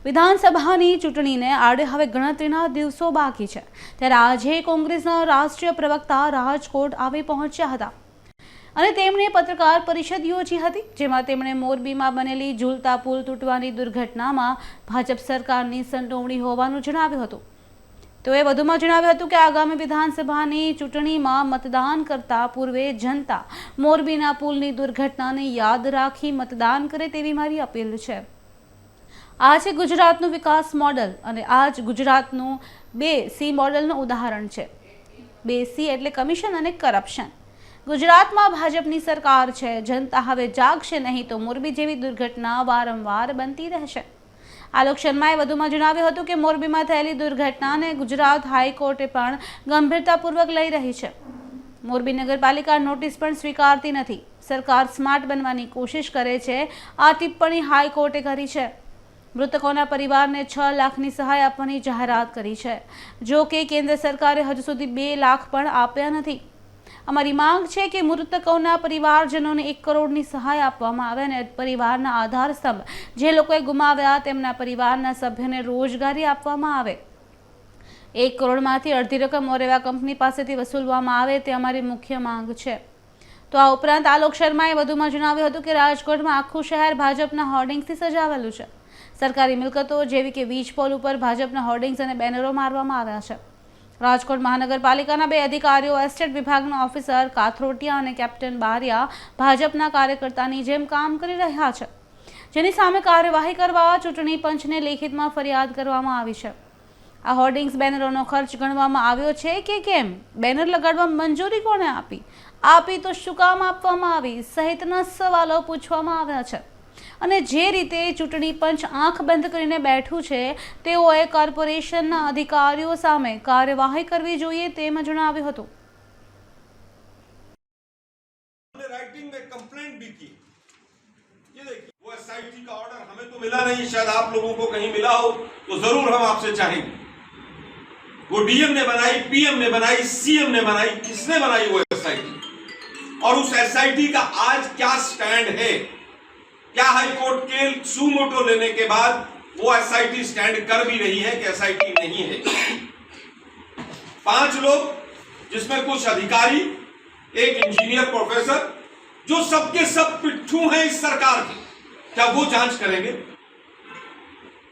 વિધાનસભાની ચૂંટણીને આડે હવે ગણતરીના દિવસો બાકી છે ત્યારે આજે કોંગ્રેસના રાષ્ટ્રીય પ્રવક્તા રાજકોટ આવી પહોંચ્યા હતા અને તેમણે પત્રકાર પરિષદ યોજી હતી જેમાં તેમણે મોરબીમાં બનેલી ઝૂલતા પુલ તૂટવાની દુર્ઘટનામાં ભાજપ સરકારની સંડોવણી હોવાનું જણાવ્યું હતું। તેઓએ વધુમાં જણાવ્યું હતું કે આગામી વિધાનસભાની ચૂંટણીમાં મતદાન કરતા પૂર્વે જનતા મોરબીના પુલની દુર્ઘટનાને યાદ રાખી मतदान કરે તેવી મારી અપીલ છે। આ છે ગુજરાતનું વિકાસ મોડલ અને આ જ ગુજરાતનું 2C મોડલનું ઉદાહરણ છે। 2C એટલે કમિશન અને કરપ્શન। ગુજરાતમાં ભાજપની સરકાર છે, જનતા હવે જાગશે નહીં તો મોરબી જેવી દુર્ઘટના વારંવાર બનતી રહેશે। આલોક શર્માએ વધુમાં જણાવ્યું હતું કે મોરબીમાં થયેલી દુર્ઘટનાને ગુજરાત હાઈકોર્ટે પણ ગંભીરતાપૂર્વક લઈ રહી છે। મોરબી નગરપાલિકા નોટિસ પણ સ્વીકારતી નથી। સરકાર સ્માર્ટ બનવાની કોશિશ કરે છે, આ ટિપ્પણી હાઈકોર્ટે કરી છે। મૃતકોના પરિવારને 6 લાખની સહાય આપવાની જાહેરાત કરી છે। જો કે કેન્દ્ર સરકારે હજુ સુધી 2 લાખ પણ આપ્યા નથી। અમારી માંગ છે કે મૃતકોના પરિવારજનોને 1 કરોડની સહાય આપવામાં આવે અને પરિવારના આધાર સ્તંભ જે લોકોએ ગુમાવ્યા તેમના પરિવારના સભ્યોને રોજગારી આપવામાં આવે। 1 કરોડમાંથી અડધી રકમ ઓરેવા કંપની પાસેથી વસૂલવામાં આવે તે અમારી મુખ્ય માંગ છે। તો આ ઉપરાંત આલોક શર્માએ વધુમાં જણાવ્યું હતું કે રાજકોટમાં આખું શહેર ભાજપના હોર્ડિંગ્સથી સજાવેલું છે। સરકારી મિલકતો જેવી કે વીજ પોલ ઉપર ભાજપના હોર્ડિંગ્સ અને બેનરો મારવામાં આવ્યા છે। રાજકોટ મહાનગરપાલિકાના 2 અધિકારીઓ એસ્ટેટ વિભાગના ઓફિસર કાથરોટિયા અને કેપ્ટન બારિયા ભાજપના કાર્યકર્તાની જેમ કામ કરી રહ્યા છે, જેની સામે કાર્યવાહી કરવા ચૂંટણી પંચને લેખિતમાં ફરિયાદ કરવામાં આવી છે। આ હોર્ડિંગ્સ બેનરોનો ખર્ચ ગણવામાં આવ્યો છે કે કેમ? બેનર લગાડવા મંજૂરી કોણે આપી તો શું કામ આપવામાં આવી સહિતના સવાલો પૂછવામાં આવ્યા છે। અને જે રીતે ચૂંટણી પંચ આંખ બંધ કરીને બેઠું છે તેઓએ કોર્પોરેશનના અધિકારીઓ સામે કાર્યવાહી કરવી જોઈએ તેમ જણાવ્યું હતું। हमने राइटिंग में कंप्लेंट भी की। ये देखिए वो एसआईटी का ऑर्डर हमें तो मिला नहीं, शायद आप लोगों को कहीं मिला हो तो जरूर हम आपसे चाहेंगे। वो डीएम ने बनाई, पीएम ने बनाई, सीएम ने बनाई, किसने बनाई वो एसआईटी और उस एसआईटी का आज क्या स्टैंड है? क्या हाईकोर्ट के सुमोटो लेने के बाद वो एसआईटी स्टैंड कर भी रही है कि एसआईटी नहीं है? 5 लोग जिसमें कुछ अधिकारी, एक इंजीनियर प्रोफेसर जो सबके सब पिट्ठू हैं इस सरकार के, क्या वो जांच करेंगे?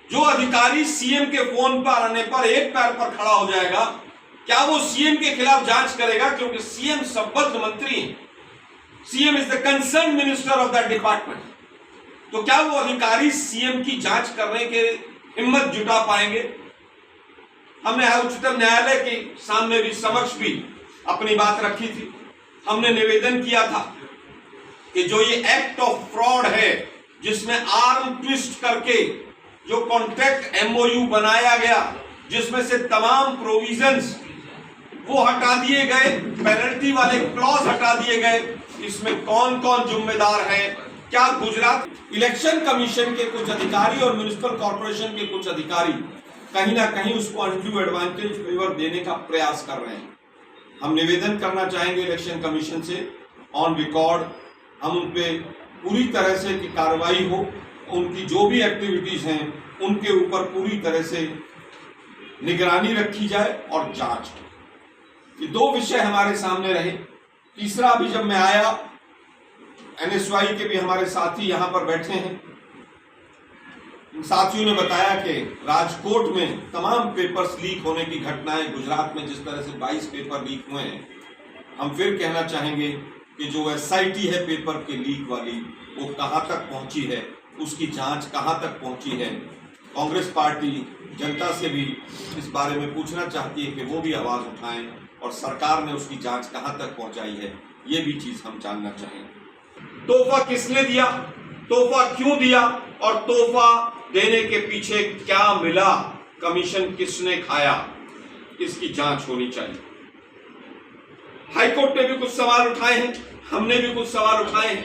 जो अधिकारी सीएम के फोन पर आने पर एक पैर पर खड़ा हो जाएगा, क्या वो सीएम के खिलाफ जांच करेगा? क्योंकि सीएम संबद्ध मंत्री है, CM is the concern minister of that department. तो क्या वो अधिकारी सीएम की जांच करने के हिम्मत जुटा पाएंगे? हमने उच्चतम न्यायालय के सामने भी समक्ष भी अपनी बात रखी थी। हमने निवेदन किया था कि जो ये एक्ट ऑफ फ्रॉड है जिसमें आर्म ट्विस्ट करके जो कॉन्ट्रैक्ट एमओयू बनाया गया जिसमें से तमाम प्रोविजंस वो हटा दिए गए, पेनल्टी वाले क्लॉज हटा दिए गए, इसमें कौन कौन जिम्मेदार है? क्या गुजरात इलेक्शन कमीशन के कुछ अधिकारी और म्युनिसिपल कॉर्पोरेशन के कुछ अधिकारी कहीं ना कहीं उसको अनड्यू एडवांटेज फेवर देने का प्रयास कर रहे हैं? हम निवेदन करना चाहेंगे इलेक्शन कमीशन से ऑन रिकॉर्ड, हम उन पे पूरी तरह से की कार्रवाई हो, उनकी जो भी एक्टिविटीज हैं उनके ऊपर पूरी तरह से निगरानी रखी जाए और जांच हो। ये 2 विषय हमारे सामने रहे। तीसरा भी जब मैं आया, एनएसवाई के भी हमारे साथी यहाँ पर बैठे हैं, साथियों ने बताया कि राजकोट में तमाम पेपर्स लीक होने की घटनाएं, गुजरात में जिस तरह से 22 पेपर लीक हुए हैं, हम फिर कहना चाहेंगे कि जो एसआईटी है पेपर के लीक वाली वो कहाँ तक पहुंची है, उसकी जांच कहाँ तक पहुंची है। कांग्रेस पार्टी जनता से भी इस बारे में पूछना चाहती है कि वो भी आवाज उठाएं और सरकार ने उसकी जांच कहाँ तक पहुंचाई है, ये भी चीज हम जानना चाहेंगे। तोहफा किसने दिया, तोहफा क्यों दिया और तोहफा देने के पीछे क्या मिला, कमीशन किसने खाया, इसकी जांच होनी चाहिए। हाईकोर्ट ने भी कुछ सवाल उठाए हैं, हमने भी कुछ सवाल उठाए हैं।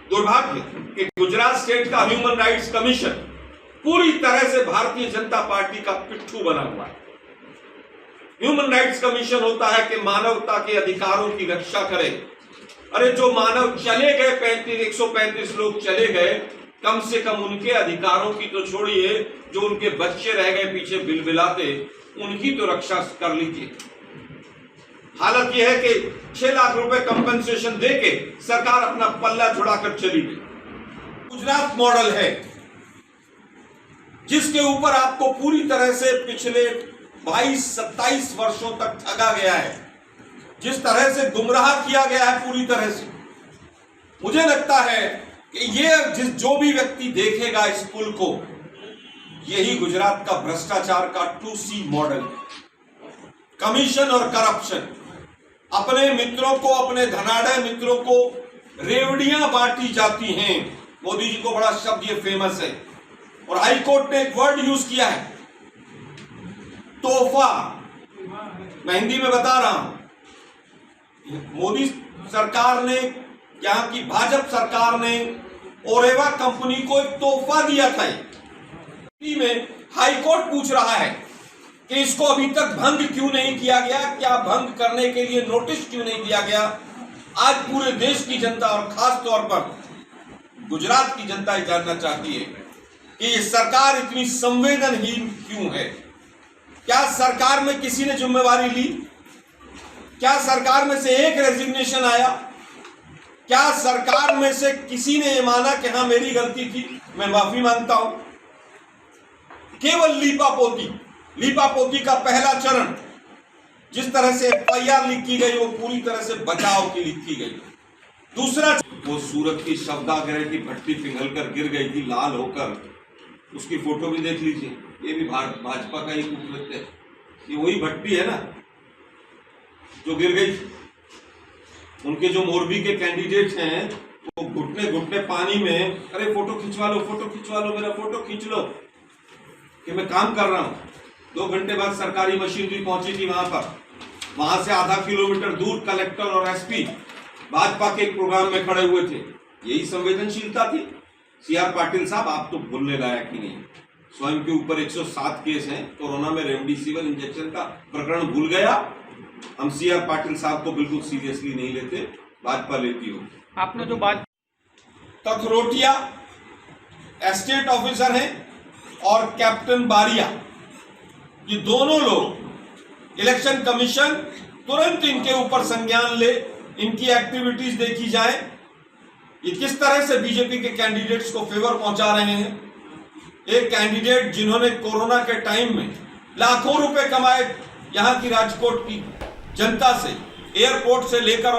दुर्भाग्य कि गुजरात स्टेट का ह्यूमन राइट्स कमीशन पूरी तरह से भारतीय जनता पार्टी का पिट्ठू बना हुआ है। ह्यूमन राइट्स कमीशन होता है कि मानवता के अधिकारों की रक्षा करे। अरे जो मानव चले गए 135 लोग चले गए, कम से कम उनके अधिकारों की तो छोड़िए, जो उनके बच्चे रह गए पीछे बिलबिलाते, उनकी तो रक्षा कर लीजिए। हालत यह है कि 6 लाख रुपए कंपनसेशन देके सरकार अपना पल्ला छुड़ाकर चली गई। गुजरात मॉडल है जिसके ऊपर आपको पूरी तरह से पिछले 22-27 वर्षों तक ठगा गया है, जिस तरह से गुमराह किया गया है पूरी तरह से। मुझे लगता है कि ये जो भी व्यक्ति देखेगा इस पुल को, यही गुजरात का भ्रष्टाचार का 2C मॉडल है। कमीशन और करप्शन, अपने मित्रों को, अपने धनाढ़ मित्रों को रेवड़ियां बांटी जाती हैं। मोदी जी को बड़ा शब्द ये फेमस है, और हाई कोर्ट ने एक वर्ड यूज किया है, तोहफा। मैं हिंदी में बता रहा हूं, मोदी सरकार ने, यहाँ की भाजपा सरकार ने ओरेवा कंपनी को एक तोहफा दिया था। में हाई कोर्ट पूछ रहा है कि इसको अभी तक भंग क्यों नहीं किया गया, क्या भंग करने के लिए नोटिस क्यों नहीं दिया गया। आज पूरे देश की जनता और खास तौर पर गुजरात की जनता ये जानना चाहती है कि ये सरकार इतनी संवेदनहीन क्यों है। क्या सरकार में किसी ने जिम्मेवारी ली? क्या सरकार में से एक रेजिग्नेशन आया? क्या सरकार में से किसी ने ये माना कि हाँ मेरी गलती थी, मैं माफी मांगता हूं? केवल लीपापोती का पहला चरण, जिस तरह से FIR लिखी गई वो पूरी तरह से बचाव की लिखी गई। दूसरा, वो सूरत की शवदाह की भट्टी पिघलकर गिर गई थी लाल होकर, उसकी फोटो भी देख लीजिए। ये भी भाजपा का ही कुकृत्य है। ये वही भट्टी है ना जो गिर गई। उनके जो मोरबी के कैंडिडेट हैं वो घुटने घुटने पानी में, अरे फोटो खिंचवा लो, मेरा फोटो खींच लो कि मैं काम कर रहा हूं। 2 घंटे बाद सरकारी मशीनरी पहुंची थी वहां पर। वहां से आधा किलोमीटर दूर कलेक्टर और SP भाजपा के एक प्रोग्राम में खड़े हुए थे। यही संवेदनशीलता थी। CR पाटिल साहब, आप तो भूलने लायक ही नहीं। स्वयं के ऊपर 107 केस हैं। कोरोना में रेमडेसिविर इंजेक्शन का प्रकरण भूल गया। हम CR पाटिल साहब को बिल्कुल सीरियसली नहीं लेते, भाजपा लेती हो। आपने जो बात, कथरोटिया एस्टेट ऑफिसर हैं और कैप्टन बारिया, ये दोनों लोग, इलेक्शन कमीशन तुरंत इनके ऊपर संज्ञान ले, इनकी एक्टिविटीज देखी जाए। ये किस तरह से बीजेपी के कैंडिडेट्स को फेवर पहुंचा रहे हैं। एक कैंडिडेट जिन्होंने कोरोना के टाइम में लाखों रुपए कमाए यहां की राजकोट की जनता से, एयरपोर्ट से लेकर